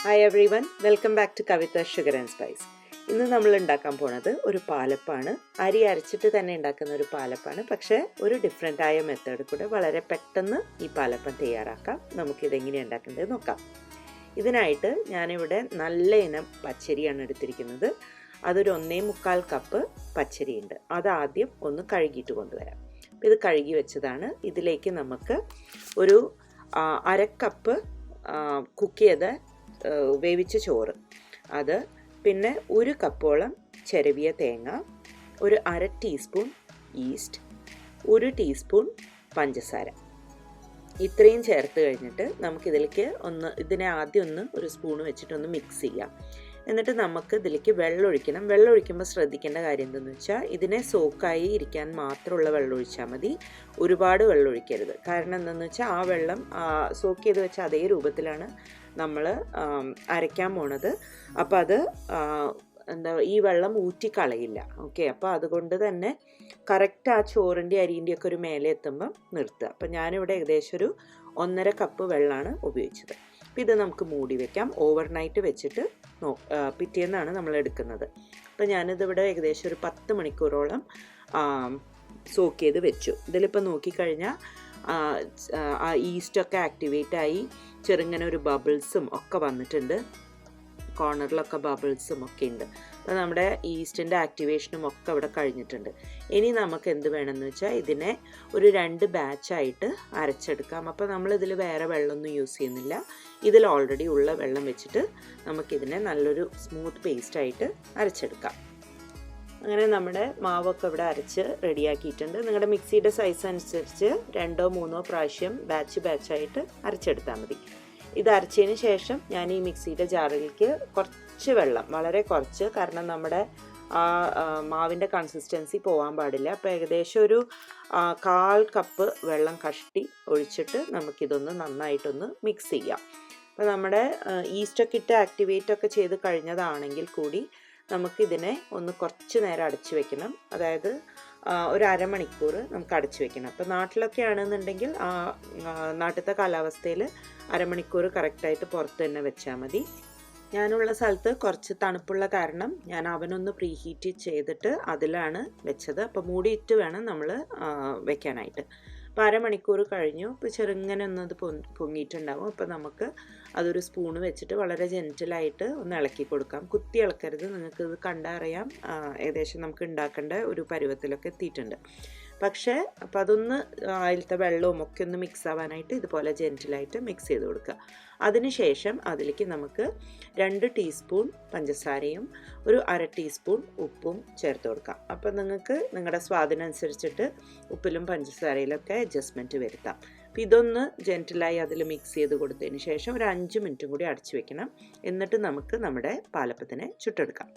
Hi everyone, welcome back to Kavitha Sugar and Spice. ഇന്ന് നമ്മൾ ഉണ്ടാക്കാൻ പോണത് ഒരു പാലപ്പാണ്. അരി അരച്ചിട്ട് തന്നെ ഉണ്ടാക്കുന്ന ഒരു പാലപ്പാണ്. പക്ഷേ ഒരു ഡിഫറെൻ്റ് ആയ മെത്തേഡ് കൂടെ വളരെ പെട്ടെന്ന് ഈ പാലപ്പം തയ്യാറാക്കാം. നമുക്കിത് എങ്ങനെയാണ് ഉണ്ടാക്കേണ്ടത് നോക്കാം. ഇതിനായിട്ട് ഞാനിവിടെ നല്ല ഇനം പച്ചരിയാണ് എടുത്തിരിക്കുന്നത്. അതൊരു 1.25 കപ്പ് പച്ചരിയുണ്ട്. അതാദ്യം ഒന്ന് കഴുകിയിട്ട് കൊണ്ടുവരാം. ഇത് കഴുകി വെച്ചതാണ്. ഇതിലേക്ക് നമുക്ക് ഒരു 1/2 കപ്പ് കുക്ക് ചെയ്ത വേവിച്ച ചോറ്, അത് പിന്നെ 1 കപ്പോളം ചിരവിയ തേങ്ങ, ഒരു 1/2 ടീസ്പൂൺ ഈസ്റ്റ്, 1 ടീസ്പൂൺ പഞ്ചസാര, ഇത്രയും ചേർത്ത് കഴിഞ്ഞിട്ട് നമുക്കിതിലേക്ക് ഇതിനെ ആദ്യം ഒരു സ്പൂണ് വെച്ചിട്ടൊന്ന് മിക്സ് ചെയ്യാം. എന്നിട്ട് നമുക്ക് ഇതിലേക്ക് വെള്ളം ഒഴിക്കണം. വെള്ളം ഒഴിക്കുമ്പോൾ ശ്രദ്ധിക്കേണ്ട കാര്യം എന്തെന്ന് വെച്ചാൽ ഇതിനെ സോക്കായി ഇരിക്കാൻ മാത്രമുള്ള വെള്ളം ഒഴിച്ചാൽ മതി. ഒരുപാട് വെള്ളം ഒഴിക്കരുത്. കാരണം എന്താണെന്ന് വെച്ചാൽ ആ വെള്ളം സോക്ക് ചെയ്ത് വെച്ച അതേ രൂപത്തിലാണ് നമ്മൾ അരയ്ക്കാൻ പോണത്. അപ്പോൾ അത് ഈ വെള്ളം ഊറ്റിക്കളയില്ല. ഓക്കെ, അപ്പോൾ അതുകൊണ്ട് തന്നെ കറക്റ്റ് ആ ചോറിൻ്റെ അരിൻ്റെ ഒക്കെ ഒരു മേലെ എത്തുമ്പം നിർത്തുക. അപ്പോൾ ഞാനിവിടെ ഏകദേശം ഒരു 1.5 കപ്പ് വെള്ളമാണ് ഉപയോഗിച്ചത്. അപ്പോൾ ഇത് നമുക്ക് മൂടി വെക്കാം. ഓവർനൈറ്റ് വെച്ചിട്ട് പിറ്റേന്നാണ് നമ്മൾ എടുക്കുന്നത്. അപ്പോൾ ഞാനിതിവിടെ ഏകദേശം ഒരു 10 മണിക്കൂറോളം സോക്ക് ചെയ്ത് വെച്ചു. ഇതിലിപ്പോൾ നോക്കിക്കഴിഞ്ഞാൽ ആ ഈസ്റ്റൊക്കെ ആക്ടിവേറ്റ് ആയി ചെറുങ്ങനെ ഒരു ബബിൾസും ഒക്കെ വന്നിട്ടുണ്ട്. കോർണറിലൊക്കെ ബബിൾസും ഒക്കെ ഉണ്ട്. അപ്പോൾ നമ്മുടെ ഈസ്റ്റിൻ്റെ ആക്ടിവേഷനും ഒക്കെ ഇവിടെ കഴിഞ്ഞിട്ടുണ്ട്. ഇനി നമുക്ക് എന്ത് വേണമെന്ന് വെച്ചാൽ ഇതിനെ ഒരു 2 ബാച്ചായിട്ട് അരച്ചെടുക്കാം. അപ്പോൾ നമ്മളിതിൽ വേറെ വെള്ളമൊന്നും യൂസ് ചെയ്യുന്നില്ല. ഇതിൽ ഓൾറെഡി ഉള്ള വെള്ളം വെച്ചിട്ട് നമുക്കിതിനെ നല്ലൊരു സ്മൂത്ത് പേസ്റ്റായിട്ട് അരച്ചെടുക്കാം. അങ്ങനെ നമ്മുടെ മാവൊക്കെ ഇവിടെ അരച്ച് റെഡിയാക്കിയിട്ടുണ്ട്. നിങ്ങളുടെ മിക്സിയുടെ സൈസ് അനുസരിച്ച് 2 or 3 പ്രാവശ്യം ബാച്ചായിട്ട് അരച്ചെടുത്താൽ മതി. ഇത് അരച്ചതിന് ശേഷം ഞാൻ ഈ മിക്സിയുടെ ജാറിലേക്ക് കുറച്ച് വെള്ളം, വളരെ കുറച്ച്, കാരണം നമ്മുടെ മാവിൻ്റെ കൺസിസ്റ്റൻസി പോകാൻ പാടില്ല. അപ്പോൾ ഏകദേശം ഒരു 1/4 കപ്പ് വെള്ളം കഷ്ടി ഒഴിച്ചിട്ട് നമുക്കിതൊന്ന് നന്നായിട്ടൊന്ന് മിക്സ് ചെയ്യാം. അപ്പോൾ നമ്മുടെ ഈസ്റ്റൊക്കെ ഇട്ട് ആക്ടിവേറ്റൊക്കെ ചെയ്ത് കഴിഞ്ഞതാണെങ്കിൽ കൂടി നമുക്കിതിനെ കുറച്ച് നേരം അടച്ചു വെക്കണം. അതായത് ഒരു 1/2 മണിക്കൂർ നമുക്ക് അടച്ചു വെക്കണം. അപ്പോൾ നാട്ടിലൊക്കെ ആണെന്നുണ്ടെങ്കിൽ നാട്ടിലത്തെ കാലാവസ്ഥയിൽ 1/2 മണിക്കൂർ കറക്റ്റായിട്ട് പുറത്ത് തന്നെ വെച്ചാൽ മതി. ഞാനുള്ള സ്ഥലത്ത് കുറച്ച് തണുപ്പുള്ള കാരണം ഞാൻ അവനൊന്ന് പ്രീഹീറ്റ് ചെയ്തിട്ട് അതിലാണ് വെച്ചത്. അപ്പോൾ മൂടിയിട്ട് വേണം നമ്മൾ വെക്കാനായിട്ട്. അപ്പോൾ 1/2 മണിക്കൂർ കഴിഞ്ഞു. ഇപ്പോൾ ചെറുങ്ങനെ ഒന്നത് പൊങ്ങിയിട്ടുണ്ടാവും. അപ്പോൾ നമുക്ക് അതൊരു സ്പൂണ് വെച്ചിട്ട് വളരെ ജെൻറ്റിലായിട്ട് ഒന്ന് ഇളക്കി കൊടുക്കാം. കുത്തി ഇളക്കരുത്. നിങ്ങൾക്കിത് കണ്ടറിയാം ഏകദേശം നമുക്ക് ഉണ്ടാക്കേണ്ട ഒരു പരുവത്തിലൊക്കെ എത്തിയിട്ടുണ്ട്. പക്ഷേ അപ്പോൾ അതൊന്ന് അതിലത്തെ വെള്ളവും ഒക്കെ ഒന്ന് മിക്സ് ആവാനായിട്ട് ഇതുപോലെ ജെൻറ്റിലായിട്ട് മിക്സ് ചെയ്ത് കൊടുക്കുക. അതിനുശേഷം അതിലേക്ക് നമുക്ക് 2 ടീസ്പൂൺ പഞ്ചസാരയും ഒരു 1/2 ടീസ്പൂൺ ഉപ്പും ചേർത്ത് കൊടുക്കാം. അപ്പോൾ നിങ്ങൾക്ക് നിങ്ങളുടെ സ്വാദിനനുസരിച്ചിട്ട് ഉപ്പിലും പഞ്ചസാരയിലൊക്കെ അഡ്ജസ്റ്റ്മെൻറ്റ് വരുത്താം. അപ്പോൾ ഇതൊന്ന് ജെൻറ്റിലായി അതിൽ മിക്സ് ചെയ്ത് കൊടുത്തതിന് ശേഷം ഒരു 5 മിനിറ്റും കൂടി അടച്ചു വെക്കണം. എന്നിട്ട് നമുക്ക് നമ്മുടെ പാലപ്പത്തിനെ ചുട്ടെടുക്കാം.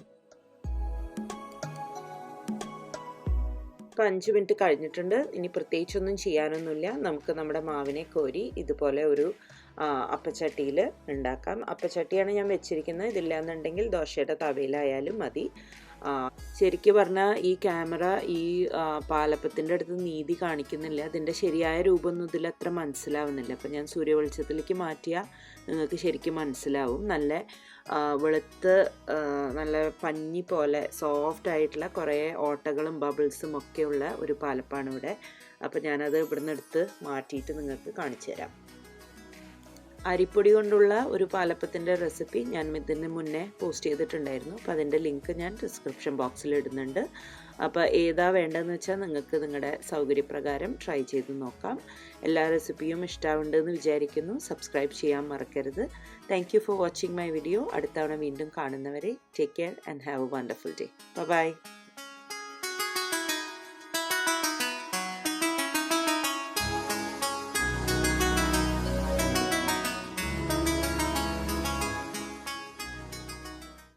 ഇപ്പോൾ 5 മിനിറ്റ് കഴിഞ്ഞിട്ടുണ്ട്. ഇനി പ്രത്യേകിച്ചൊന്നും ചെയ്യാനൊന്നുമില്ല. നമുക്ക് നമ്മുടെ മാവിനെ കോരി ഇതുപോലെ ഒരു അപ്പച്ചട്ടിയിൽ ഉണ്ടാക്കാം. അപ്പച്ചട്ടിയാണ് ഞാൻ വെച്ചിരിക്കുന്നത്. ഇതില്ലാന്നുണ്ടെങ്കിൽ ദോശയുടെ തവയിലായാലും മതി. ശരിക്കും പറഞ്ഞാൽ ഈ ക്യാമറ ഈ പാലപ്പത്തിൻ്റെ അടുത്ത് നീതി കാണിക്കുന്നില്ല. അതിൻ്റെ ശരിയായ രൂപമൊന്നും ഇതിലത്ര മനസ്സിലാവുന്നില്ല. അപ്പോൾ ഞാൻ സൂര്യവെളിച്ചത്തിലേക്ക് മാറ്റിയാൽ നിങ്ങൾക്ക് ശരിക്കും മനസ്സിലാവും. നല്ല വെളുത്ത് നല്ല പഞ്ഞി പോലെ സോഫ്റ്റ് ആയിട്ടുള്ള കുറേ ഓട്ടകളും ബബിൾസും ഒക്കെയുള്ള ഒരു പാലപ്പാണ് ഇവിടെ. അപ്പോൾ ഞാനത് ഇവിടുന്ന് എടുത്ത് മാറ്റിയിട്ട് നിങ്ങൾക്ക് കാണിച്ചു തരാം. അരിപ്പൊടി കൊണ്ടുള്ള ഒരു പാലപ്പത്തിൻ്റെ റെസിപ്പി ഞാൻ ഇതിന് മുന്നേ പോസ്റ്റ് ചെയ്തിട്ടുണ്ടായിരുന്നു. അപ്പോൾ അതിൻ്റെ ലിങ്ക് ഞാൻ ഡിസ്ക്രിപ്ഷൻ ബോക്സിൽ ഇടുന്നുണ്ട്. അപ്പോൾ ഏതാ വേണ്ടതെന്ന് വെച്ചാൽ നിങ്ങൾക്ക് നിങ്ങളുടെ സൗകര്യപ്രകാരം ട്രൈ ചെയ്ത് നോക്കാം. എല്ലാ റെസിപ്പിയും ഇഷ്ടമാവുണ്ടെന്ന് വിചാരിക്കുന്നു. സബ്സ്ക്രൈബ് ചെയ്യാൻ മറക്കരുത്. Thank you for watching my video. അടുത്ത തവണ വീണ്ടും കാണുന്നവരെ take care and have a wonderful day. By.